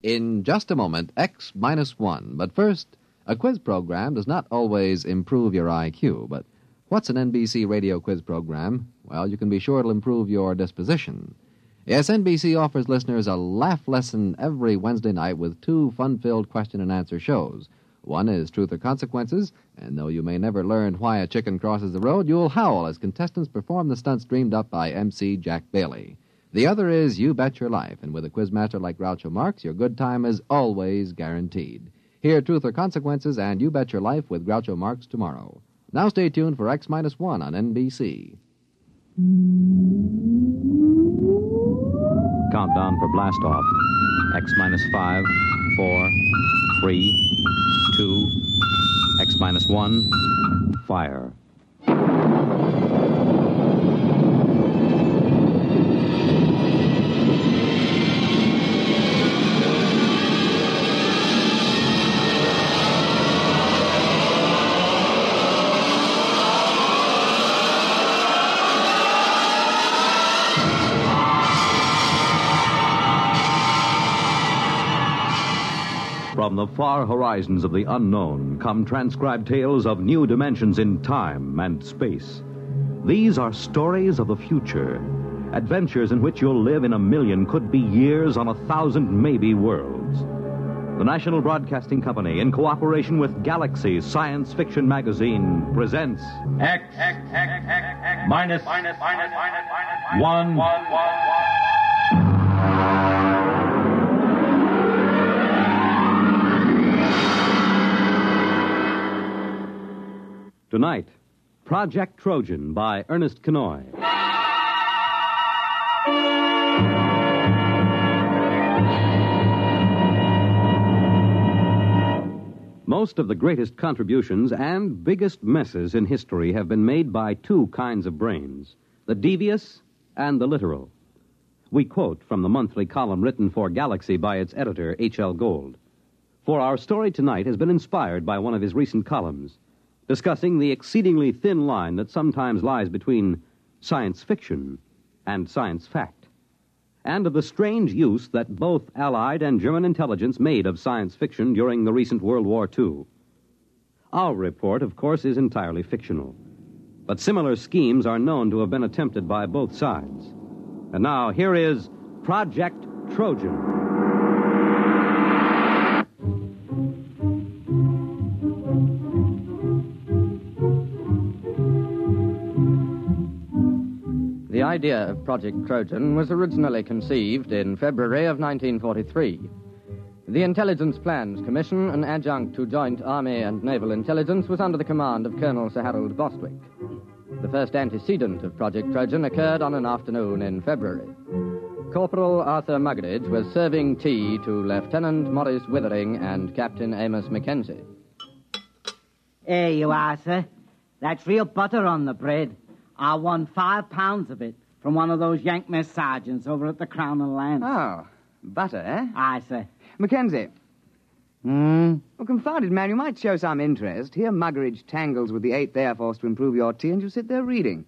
In just a moment, X minus 1. But first, a quiz program does not always improve your IQ. But what's an NBC radio quiz program? Well, you can be sure it'll improve your disposition. Yes, NBC offers listeners a laugh lesson every Wednesday night with 2 fun-filled question-and-answer shows. One is Truth or Consequences, and though you may never learn why a chicken crosses the road, you'll howl as contestants perform the stunts dreamed up by MC Jack Bailey. The other is You Bet Your Life, and with a quizmaster like Groucho Marx, your good time is always guaranteed. Hear Truth or Consequences and You Bet Your Life with Groucho Marx tomorrow. Now stay tuned for X minus 1 on NBC. Countdown for blast off. X minus 5, 4, 3, 2, X minus 1, fire. From the far horizons of the unknown come transcribed tales of new dimensions in time and space. These are stories of the future, adventures in which you'll live in a million, could be years on 1,000 maybe worlds. The National Broadcasting Company, in cooperation with Galaxy Science Fiction Magazine, presents X minus 1. Tonight, Project Trojan by Ernest Kinoy. Most of the greatest contributions and biggest messes in history have been made by 2 kinds of brains, the devious and the literal. We quote from the monthly column written for Galaxy by its editor, H.L. Gold. For our story tonight has been inspired by one of his recent columns, discussing the exceedingly thin line that sometimes lies between science fiction and science fact, and of the strange use that both Allied and German intelligence made of science fiction during the recent World War II. Our report, of course, is entirely fictional, but similar schemes are known to have been attempted by both sides. And now, here is Project Trojan. The idea of Project Trojan was originally conceived in February of 1943. The Intelligence Plans Commission, an adjunct to Joint Army and Naval Intelligence, was under the command of Colonel Sir Harold Bostwick. The first antecedent of Project Trojan occurred on an afternoon in February. Corporal Arthur Muggeridge was serving tea to Lieutenant Maurice Withering and Captain Amos Mackenzie. Here you are, sir. That's real butter on the bread. I won 5 pounds of it from one of those Yank mess sergeants over at the Crown and Lance. Oh, butter, eh? Aye, sir. Mackenzie. Well, confounded man, you might show some interest. Here Muggeridge tangles with the 8th Air Force to improve your tea, and you sit there reading.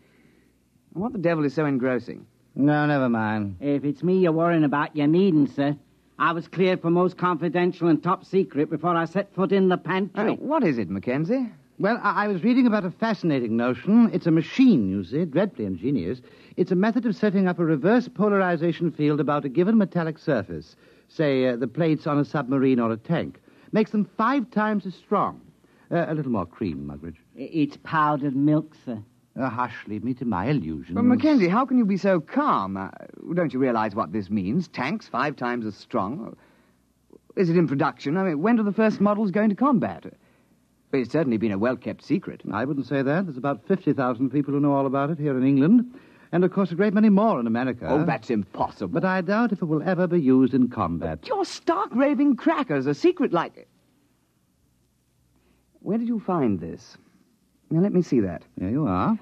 And what the devil is so engrossing? No, never mind. If it's me you're worrying about, you needn't, sir. I was cleared for most confidential and top secret before I set foot in the pantry. What is it, Mackenzie? Well, I was reading about a fascinating notion. It's a machine, you see, dreadfully ingenious. It's a method of setting up a reverse polarization field about a given metallic surface, say the plates on a submarine or a tank. Makes them 5 times as strong. A little more cream, Muggeridge. It's powdered milk, sir. Hush, leave me to my illusions. But, Mackenzie, how can you be so calm? Don't you realize what this means? Tanks 5 times as strong? Is it in production? I mean, when do the first models go into combat? It's certainly been a well-kept secret. I wouldn't say that. There's about 50,000 people who know all about it here in England. And, of course, a great many more in America. Oh, that's impossible. But I doubt if it will ever be used in combat. But you're stark raving crackers. A secret like... Where did you find this? Now, let me see that. There you are.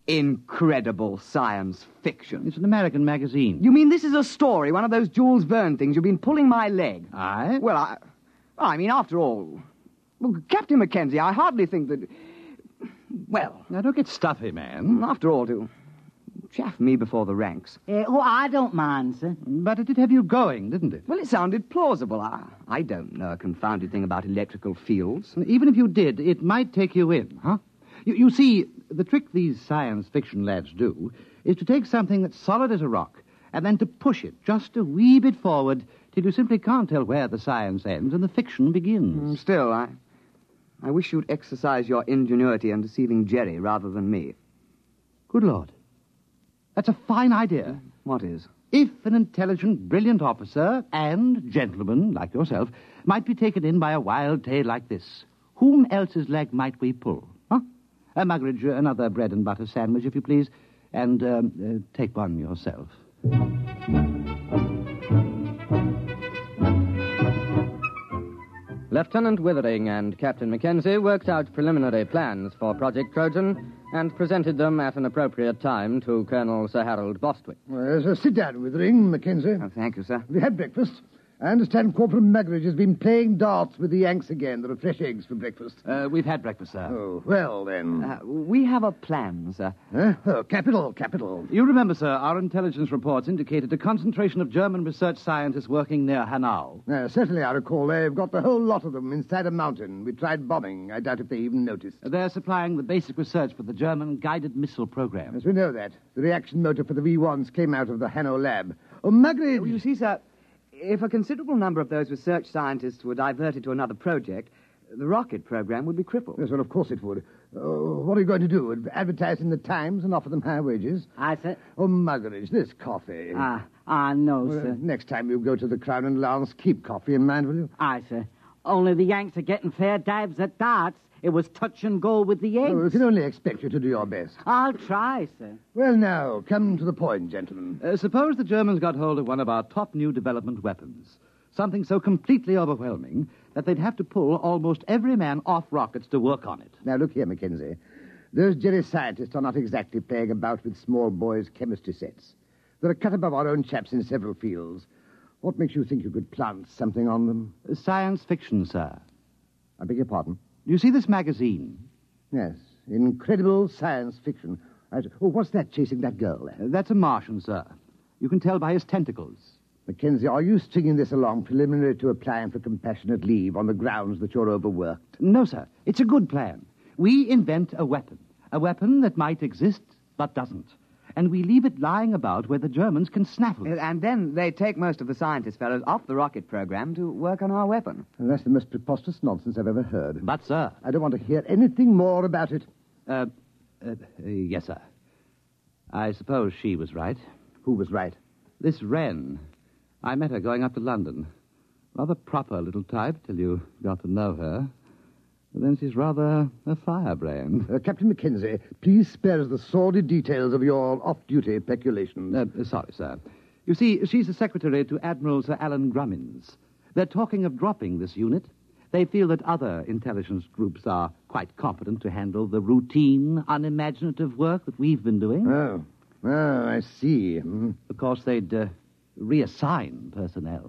Incredible science fiction. It's an American magazine. You mean this is a story, one of those Jules Verne things? You've been pulling my leg. Aye? Well, I mean, after all... Well, Captain Mackenzie, I hardly think that... Well... Now, don't get stuffy, man. After all, to chaff me before the ranks. I don't mind, sir. But it did have you going, didn't it? Well, it sounded plausible. I don't know a confounded thing about electrical fields. Even if you did, it might take you in, huh? You see, the trick these science fiction lads do is to take something that's solid as a rock and then to push it just a wee bit forward till you simply can't tell where the science ends and the fiction begins. Still, I wish you'd exercise your ingenuity in deceiving Jerry rather than me. Good Lord. That's a fine idea. What is? If an intelligent, brilliant officer and gentleman like yourself might be taken in by a wild tale like this, whom else's leg might we pull? Huh? Muggeridge, another bread and butter sandwich, if you please, and take one yourself. Lieutenant Withering and Captain Mackenzie worked out preliminary plans for Project Trojan and presented them at an appropriate time to Colonel Sir Harold Bostwick. Well, sit down, Withering, Mackenzie. Oh, thank you, sir. We had breakfast. I understand Corporal Muggeridge has been playing darts with the Yanks again. There are fresh eggs for breakfast. We've had breakfast, sir. Oh, well, then. We have a plan, sir. Oh, capital. You remember, sir, our intelligence reports indicated a concentration of German research scientists working near Hanau. Certainly, I recall they've got the whole lot of them inside a mountain. We tried bombing. I doubt if they even noticed. They're supplying the basic research for the German guided missile program. Yes, we know that. The reaction motor for the V1s came out of the Hanau lab. Oh, Muggeridge... Oh, you see, sir, if a considerable number of those research scientists were diverted to another project, the rocket program would be crippled. Yes, well, of course it would. What are you going to do? Advertise in the Times and offer them high wages? Aye, sir. Oh, Muggeridge, this coffee. No, sir. Next time you go to the Crown and Lance, keep coffee in mind, will you? Aye, sir. Only the Yanks are getting fair dives at darts. It was touch and go with the Yanks. Oh, we can only expect you to do your best. I'll try, sir. Well, now, come to the point, gentlemen. Suppose the Germans got hold of one of our top new development weapons. Something so completely overwhelming that they'd have to pull almost every man off rockets to work on it. Now, look here, Mackenzie. Those Jerry scientists are not exactly playing about with small boys' chemistry sets. They're a cut above our own chaps in several fields. What makes you think you could plant something on them? Science fiction, sir. I beg your pardon? You see this magazine? Yes, incredible science fiction. What's that chasing that girl there? That's a Martian, sir. You can tell by his tentacles. Mackenzie, are you stringing this along preliminary to applying for compassionate leave on the grounds that you're overworked? No, sir. It's a good plan. We invent a weapon that might exist but doesn't. And we leave it lying about where the Germans can snaffle it. And then they take most of the scientist fellows off the rocket program to work on our weapon. And that's the most preposterous nonsense I've ever heard. But, sir... I don't want to hear anything more about it. Yes, sir. I suppose she was right. Who was right? This Wren. I met her going up to London. Rather proper little type till you got to know her. But then she's rather a firebrand. Captain Mackenzie, please spare us the sordid details of your off-duty peculations. Sorry, sir. You see, she's the secretary to Admiral Sir Alan Grummins. They're talking of dropping this unit. They feel that other intelligence groups are quite competent to handle the routine, unimaginative work that we've been doing. Oh, I see. Of course, they'd reassign personnel.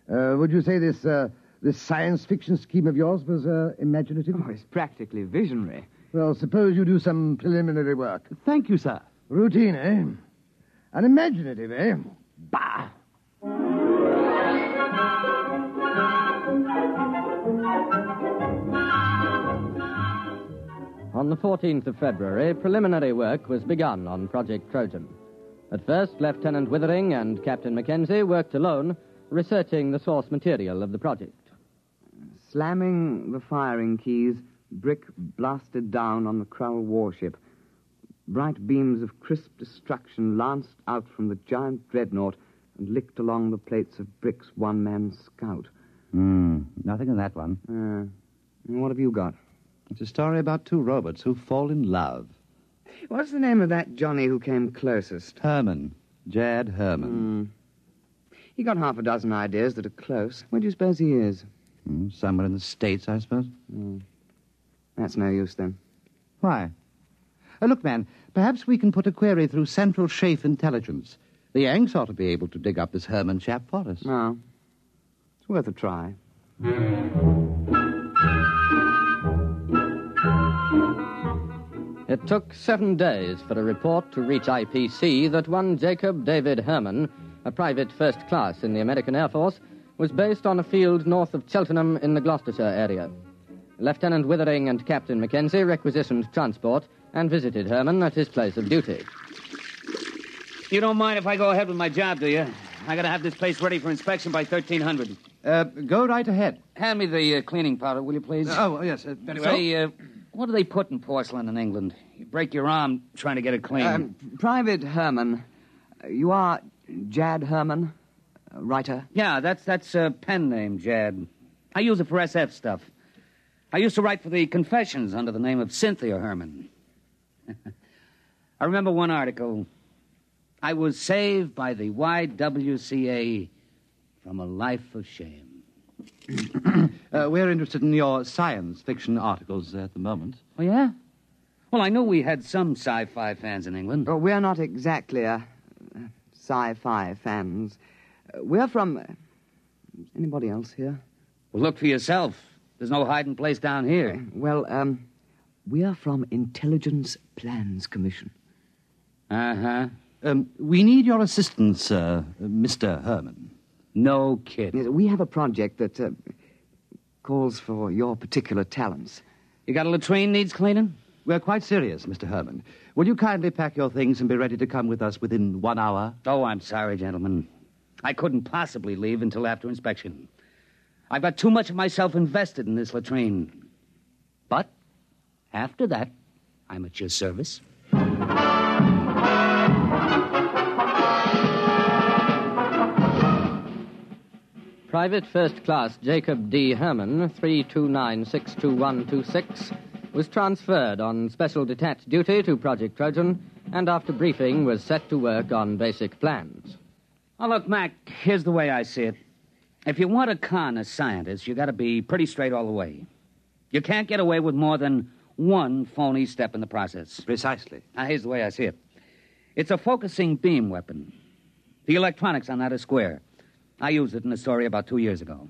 Would you say this science fiction scheme of yours was imaginative? Oh, it's practically visionary. Well, suppose you do some preliminary work. Thank you, sir. Routine, eh? Unimaginative, eh? Bah! On the 14th of February, preliminary work was begun on Project Trojan. At first, Lieutenant Withering and Captain Mackenzie worked alone, researching the source material of the project. Slamming the firing keys, brick blasted down on the Krull warship. Bright beams of crisp destruction lanced out from the giant dreadnought and licked along the plates of Brick's one-man scout. Nothing in that one. What have you got? It's a story about two robots who fall in love. What's the name of that Johnny who came closest? Herman. Jad Herman. He got half a dozen ideas that are close. Where do you suppose he is? Somewhere in the States, I suppose. That's no use, then. Why? Look, man, perhaps we can put a query through Central Chafe Intelligence. The Yanks ought to be able to dig up this Herman chap for us. No. It's worth a try. It took 7 days for a report to reach IPC that one Jacob David Herman, a private first class in the American Air Force, was based on a field north of Cheltenham in the Gloucestershire area. Lieutenant Withering and Captain Mackenzie requisitioned transport and visited Herman at his place of duty. You don't mind if I go ahead with my job, do you? I gotta have this place ready for inspection by 1300. Go right ahead. Hand me the cleaning powder, will you, please? Oh, yes, very well. Say, what do they put in porcelain in England? You break your arm trying to get it clean. Private Herman, you are Jad Herman, writer? Yeah, that's a pen name, Jad. I use it for SF stuff. I used to write for the Confessions under the name of Cynthia Herman. I remember one article. I was saved by the YWCA from a life of shame. We're interested in your science fiction articles at the moment. Oh, yeah? Well, I know we had some sci-fi fans in England. Oh, we're not exactly sci-fi fans. We're from... anybody else here? Well, look for yourself. There's no hiding place down here. Well, we are from Intelligence Plans Commission. Uh-huh. We need your assistance, Mr. Herman. No kidding. Yes, we have a project that calls for your particular talents. You got a latrine needs cleaning? We're quite serious, Mr. Herman. Will you kindly pack your things and be ready to come with us within 1 hour? Oh, I'm sorry, gentlemen. I couldn't possibly leave until after inspection. I've got too much of myself invested in this latrine. But after that, I'm at your service. Private First Class Jacob D. Herman, 329-62126, was transferred on special detached duty to Project Trojan, and after briefing was set to work on basic plans. Oh, look, Mac, here's the way I see it. If you want to con a scientist, you got to be pretty straight all the way. You can't get away with more than one phony step in the process. Precisely. Now, here's the way I see it. It's a focusing beam weapon. The electronics on that is square. I used it in a story about 2 years ago.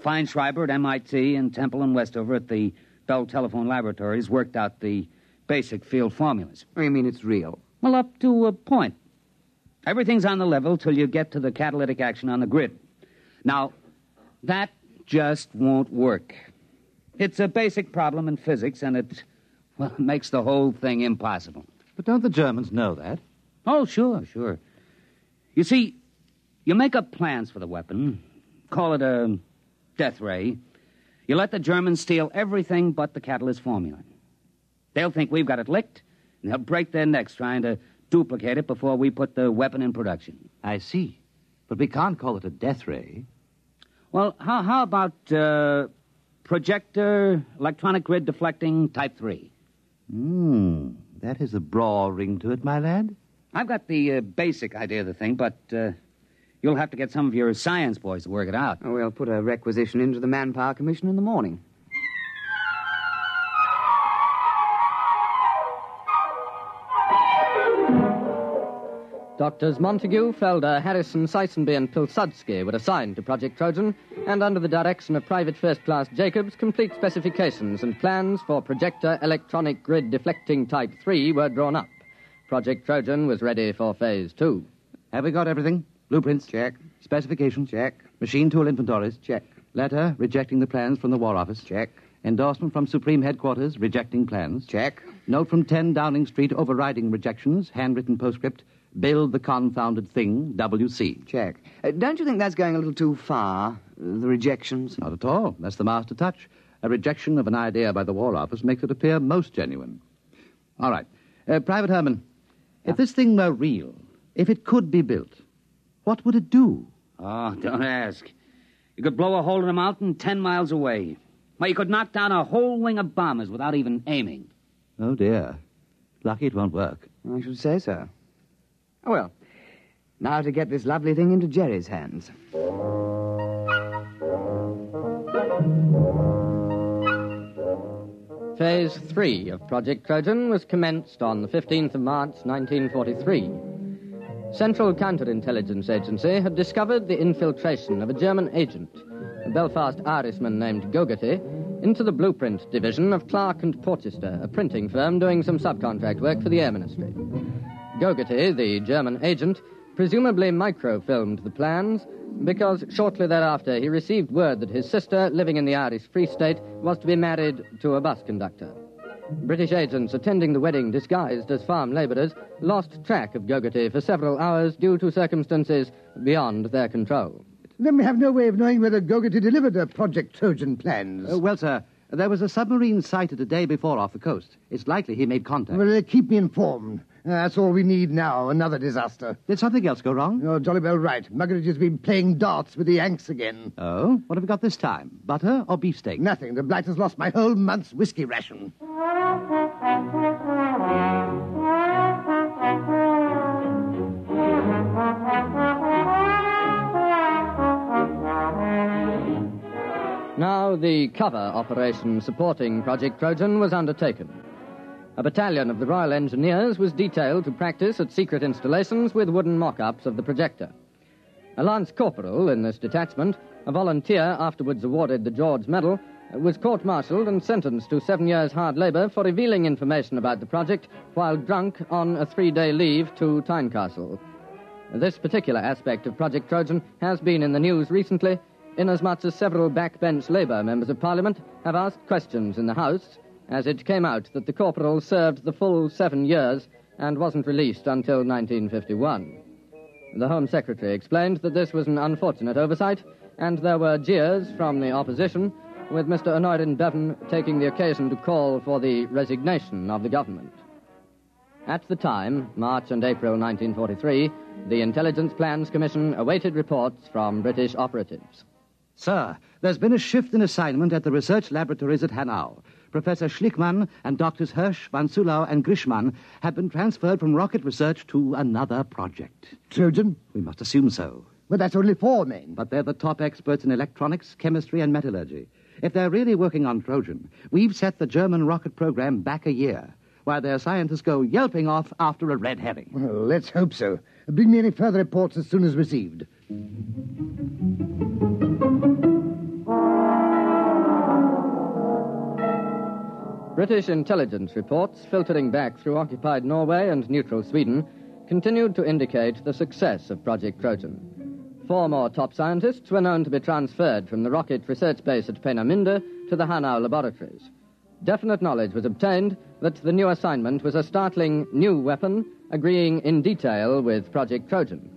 Feinschreiber at MIT and Temple and Westover at the Bell Telephone Laboratories worked out the basic field formulas. Oh, you mean it's real? Well, up to a point. Everything's on the level till you get to the catalytic action on the grid. Now, that just won't work. It's a basic problem in physics, and it makes the whole thing impossible. But don't the Germans know that? Oh, sure. You see, you make up plans for the weapon, call it a death ray. You let the Germans steal everything but the catalyst formula. They'll think we've got it licked, and they'll break their necks trying to duplicate it before we put the weapon in production. I see. But we can't call it a death ray. Well, how about projector, electronic grid deflecting type 3? That has a broad ring to it, my lad. I've got the basic idea of the thing, but you'll have to get some of your science boys to work it out. Oh, we'll put a requisition into the Manpower Commission in the morning. Doctors Montague, Felder, Harrison, Seisenby, and Pilsudski were assigned to Project Trojan, and under the direction of Private First Class Jacobs, complete specifications and plans for projector electronic grid deflecting Type 3 were drawn up. Project Trojan was ready for Phase 2. Have we got everything? Blueprints? Check. Specifications? Check. Machine tool inventories? Check. Letter rejecting the plans from the War Office? Check. Endorsement from Supreme Headquarters rejecting plans? Check. Note from 10 Downing Street overriding rejections, handwritten postscript, build the confounded thing, WC. Check. Don't you think that's going a little too far, the rejections? Not at all. That's the master touch. A rejection of an idea by the War Office makes it appear most genuine. All right. Private Herman, if this thing were real, if it could be built, what would it do? Oh, don't ask. You could blow a hole in a mountain 10 miles away. Well, you could knock down a whole wing of bombers without even aiming. Oh, dear. Lucky it won't work. I should say so. Oh, well, now to get this lovely thing into Jerry's hands. Phase 3 of Project Trojan was commenced on the 15th of March, 1943. Central Counterintelligence Agency had discovered the infiltration of a German agent, a Belfast Irishman named Gogarty, into the blueprint division of Clark and Porchester, a printing firm doing some subcontract work for the Air Ministry. Gogarty, the German agent, presumably microfilmed the plans because shortly thereafter he received word that his sister, living in the Irish Free State, was to be married to a bus conductor. British agents attending the wedding disguised as farm labourers lost track of Gogarty for several hours due to circumstances beyond their control. Then we have no way of knowing whether Gogarty delivered her Project Trojan plans. Well, sir, there was a submarine sighted a day before off the coast. It's likely he made contact. Well, keep me informed. That's all we need now, another disaster. Did something else go wrong? You're jolly well right. Muggeridge has been playing darts with the Yanks again. Oh? What have we got this time? Butter or beefsteak? Nothing. The blight has lost my whole month's whiskey ration. Now the cover operation supporting Project Trojan was undertaken. A battalion of the Royal Engineers was detailed to practice at secret installations with wooden mock-ups of the projector. A lance corporal in this detachment, a volunteer afterwards awarded the George Medal, was court-martialed and sentenced to 7 years hard labour for revealing information about the project while drunk on a 3-day leave to Tynecastle. This particular aspect of Project Trojan has been in the news recently, inasmuch as several backbench Labour members of Parliament have asked questions in the House, as it came out that the corporal served the full 7 years and wasn't released until 1951. The Home Secretary explained that this was an unfortunate oversight, and there were jeers from the opposition, with Mr. Honorin Bevan taking the occasion to call for the resignation of the government. At the time, March and April 1943, the Intelligence Plans Commission awaited reports from British operatives. Sir, there's been a shift in assignment at the research laboratories at Hanau. Professor Schlickmann and Doctors Hirsch, Van Sulau, and Grishman have been transferred from rocket research to another project. Trojan? We must assume so. But that's only 4 men. But they're the top experts in electronics, chemistry, and metallurgy. If they're really working on Trojan, we've set the German rocket program back a year, while their scientists go yelping off after a red herring. Well, let's hope so. Bring me any further reports as soon as received. British intelligence reports, filtering back through occupied Norway and neutral Sweden, continued to indicate the success of Project Trojan. 4 more top scientists were known to be transferred from the rocket research base at Peenemünde to the Hanau laboratories. Definite knowledge was obtained that the new assignment was a startling new weapon, agreeing in detail with Project Trojan.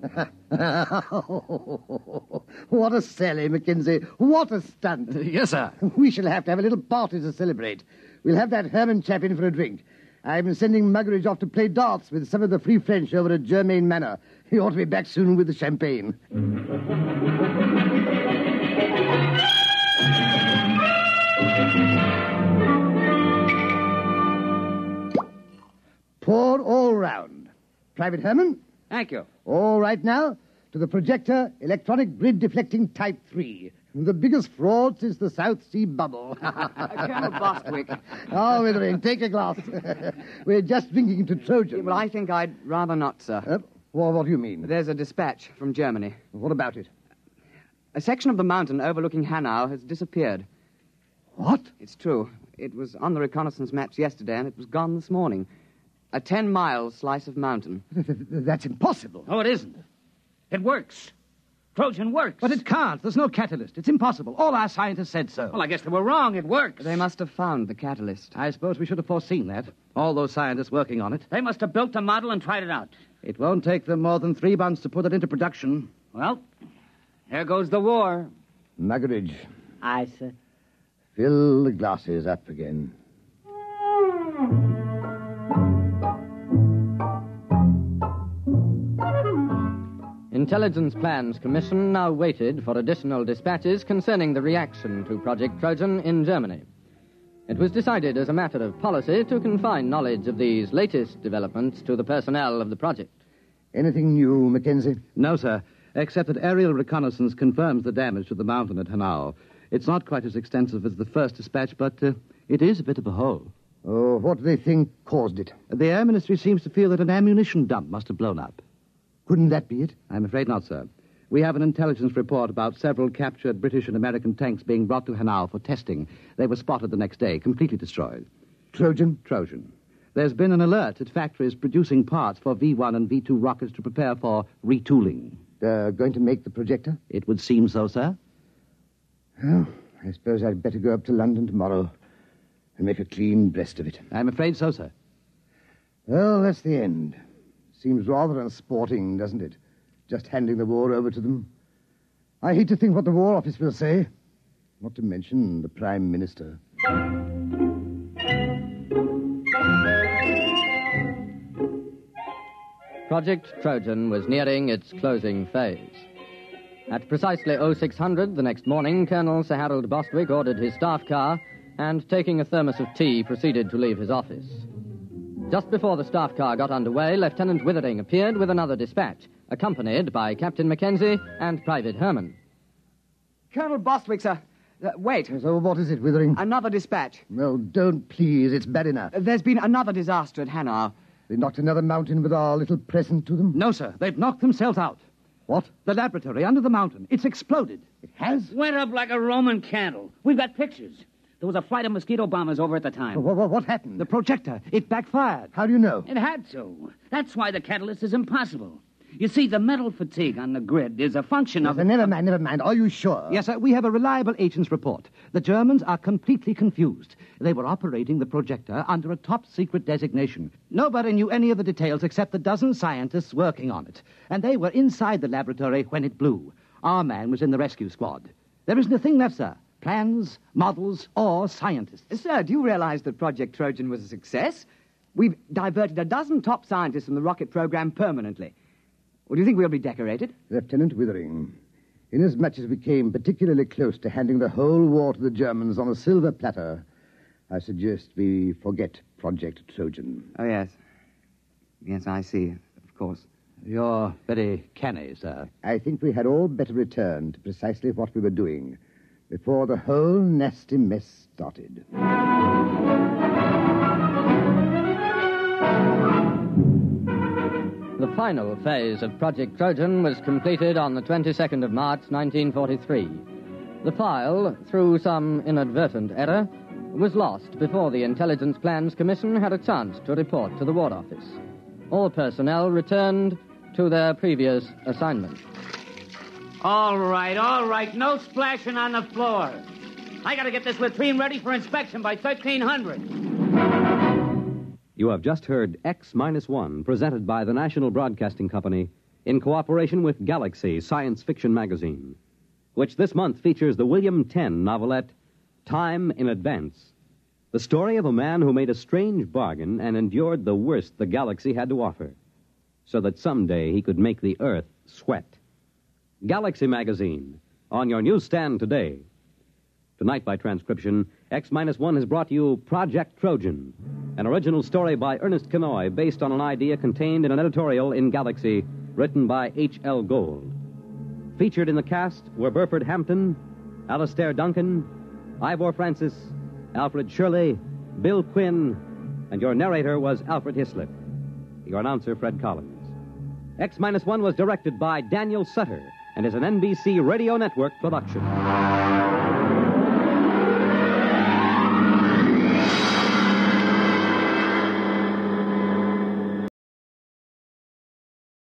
What a sally, Mackenzie. What a stunt. Yes, sir. We shall have to have a little party to celebrate. We'll have that Herman chap in for a drink. I've been sending Muggeridge off to play darts with some of the Free French over at Germain Manor. He ought to be back soon with the champagne. Pour all round. Private Herman? Thank you. All right now, to the projector, electronic grid deflecting type 3. The biggest fraud since the South Sea bubble. Colonel Bostwick. Oh, Withering, take a glass. We're just drinking to Trojan. Well, I think I'd rather not, sir. Well, what do you mean? There's a dispatch from Germany. What about it? A section of the mountain overlooking Hanau has disappeared. What? It's true. It was on the reconnaissance maps yesterday, and it was gone this morning. A 10-mile slice of mountain. That's impossible. Oh, it isn't. It works. Trojan works. But it can't. There's no catalyst. It's impossible. All our scientists said so. Well, I guess they were wrong. It works. They must have found the catalyst. I suppose we should have foreseen that. All those scientists working on it. They must have built the model and tried it out. It won't take them more than 3 months to put it into production. Well, there goes the war. Muggeridge, Aye, sir. fill the glasses up again. Intelligence Plans Commission now waited for additional dispatches concerning the reaction to Project Trojan in Germany. It was decided as a matter of policy to confine knowledge of these latest developments to the personnel of the project. Anything new, Mackenzie? No, sir, except that aerial reconnaissance confirms the damage to the mountain at Hanau. It's not quite as extensive as the first dispatch, but it is a bit of a hole. Oh, what do they think caused it? The Air Ministry seems to feel that an ammunition dump must have blown up. Couldn't that be it? I'm afraid not, sir. We have an intelligence report about several captured British and American tanks being brought to Hanau for testing. They were spotted the next day, completely destroyed. Trojan? Trojan. There's been an alert at factories producing parts for V1 and V2 rockets to prepare for retooling. They're going to make the projector? It would seem so, sir. Well, I suppose I'd better go up to London tomorrow and make a clean breast of it. I'm afraid so, sir. Well, that's the end. Seems rather unsporting, doesn't it? Just handing the war over to them. I hate to think what the War Office will say. Not to mention the Prime Minister. Project Trojan was nearing its closing phase. At precisely 0600 the next morning, Colonel Sir Harold Bostwick ordered his staff car and, taking a thermos of tea, proceeded to leave his office. Just before the staff car got underway, Lieutenant Withering appeared with another dispatch, accompanied by Captain Mackenzie and Private Herman. Colonel Bostwick, sir. Wait. So what is it, Withering? Another dispatch. No, don't, please. It's bad enough. There's been another disaster at Hanau. They knocked another mountain with our little present to them? No, sir. They've knocked themselves out. What? The laboratory under the mountain. It's exploded. It has? Went up like a Roman candle. We've got pictures. There was a flight of mosquito bombers over at the time. What happened? The projector. It backfired. How do you know? It had to. That's why the catalyst is impossible. You see, the metal fatigue on the grid is a function of... Never mind. Are you sure? Yes, sir. We have a reliable agent's report. The Germans are completely confused. They were operating the projector under a top-secret designation. Nobody knew any of the details except the dozen scientists working on it. And they were inside the laboratory when it blew. Our man was in the rescue squad. There isn't a thing left, sir. Plans, models, or scientists. Sir, do you realize that Project Trojan was a success? We've diverted a dozen top scientists from the rocket program permanently. Well, do you think we'll be decorated? Lieutenant Withering, inasmuch as we came particularly close to handing the whole war to the Germans on a silver platter, I suggest we forget Project Trojan. Oh, yes. Yes, I see, of course. You're very canny, sir. I think we had all better return to precisely what we were doing before the whole nasty mess started. The final phase of Project Trojan was completed on the 22nd of March, 1943. The file, through some inadvertent error, was lost before the Intelligence Plans Commission had a chance to report to the War Office. All personnel returned to their previous assignment. All right. No splashing on the floor. I gotta get this latrine ready for inspection by 1300. You have just heard X-1, presented by the National Broadcasting Company in cooperation with Galaxy Science Fiction Magazine, which this month features the William Tenn novelette Time in Advance, the story of a man who made a strange bargain and endured the worst the galaxy had to offer, so that someday he could make the Earth sweat. Galaxy Magazine, on your newsstand today. Tonight, by transcription, X-1 has brought you Project Trojan, an original story by Ernest Kinoy based on an idea contained in an editorial in Galaxy written by H.L. Gold. Featured in the cast were Burford Hampden, Alistair Duncan, Ivor Francis, Alfred Shirley, Bill Quinn, and your narrator was Alfred Isliff. Your announcer, Fred Collins. X-1 was directed by Daniel Sutter and is an NBC Radio Network production.